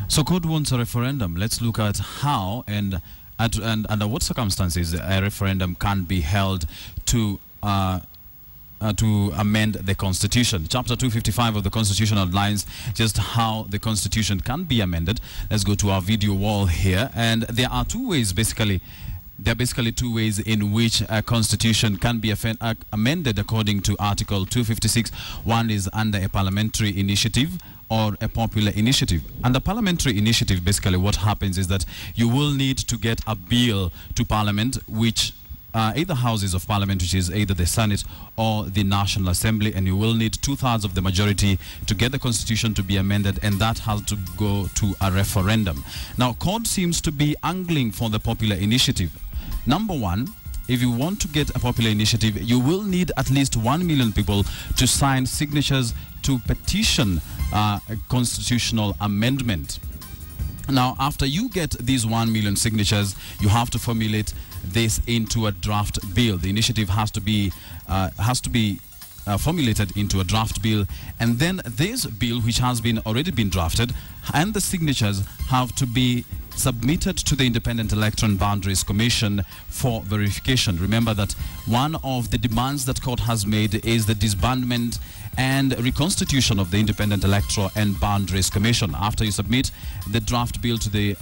So court wants a referendum. Let's look at how and under what circumstances a referendum can be held to amend the Constitution. Chapter 255 of the Constitution outlines just how the Constitution can be amended. Let's go to our video wall here. And there are two ways, basically. There are basically two ways in which a constitution can be amended according to Article 256. One is under a parliamentary initiative or a popular initiative. Under parliamentary initiative, basically what happens is that you will need to get a bill to Parliament, which either houses of Parliament, which is either the Senate or the National Assembly, and you will need 2/3 of the majority to get the Constitution to be amended, and that has to go to a referendum. Now, court seems to be angling for the popular initiative. Number one, if you want to get a popular initiative, you will need at least 1 million people to sign signatures to petition a constitutional amendment. Now, after you get these 1 million signatures, you have to formulate this into a draft bill. The initiative has to be formulated into a draft bill, and then this bill, which has already been drafted, and the signatures have to be submitted to the Independent Electoral and Boundaries Commission for verification. Remember that one of the demands that court has made is the disbandment and reconstitution of the Independent Electoral and Boundaries Commission. After you submit the draft bill to the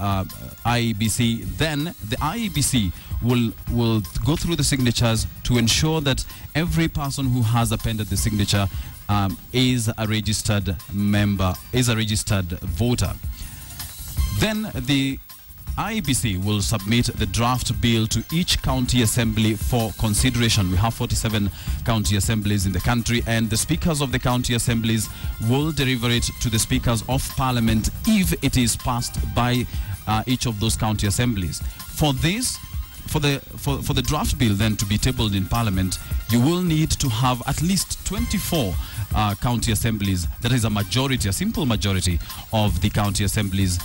IEBC, then the IEBC will go through the signatures to ensure that every person who has appended the signature is a registered member, is a registered voter. Then the IEBC will submit the draft bill to each county assembly for consideration. We have 47 county assemblies in the country, and the speakers of the county assemblies will deliver it to the speakers of Parliament if it is passed by each of those county assemblies. For this, for the draft bill then to be tabled in Parliament, you will need to have at least 24 county assemblies. That is a majority, a simple majority of the county assemblies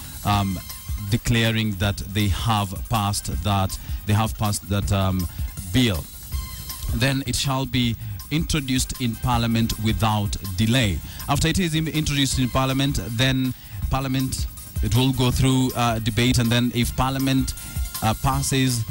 declaring that they have passed that bill. Then it shall be introduced in Parliament without delay. After it is introduced in Parliament, then Parliament, it will go through debate, and then if Parliament passes,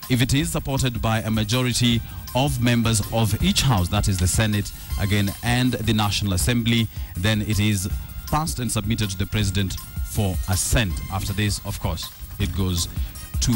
if it is supported by a majority of members of each house, that is the Senate again and the National Assembly, then it is passed and submitted to the President for assent. After this, of course, it goes to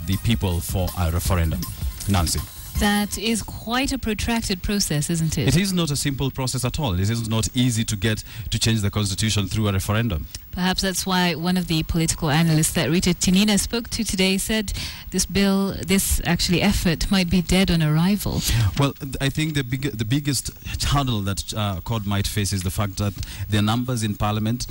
the people for a referendum. Nancy. That is quite a protracted process, isn't it? It is not a simple process at all. It is not easy to get to change the Constitution through a referendum. Perhaps that's why one of the political analysts that Rita Tinina spoke to today said this bill, this actually effort, might be dead on arrival. Well, I think the biggest hurdle that court might face is the fact that their numbers in Parliament,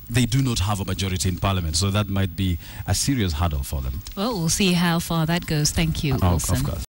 they do not have a majority in Parliament, so that might be a serious hurdle for them. Well, we'll see how far that goes. Thank you, Wilson. Of course.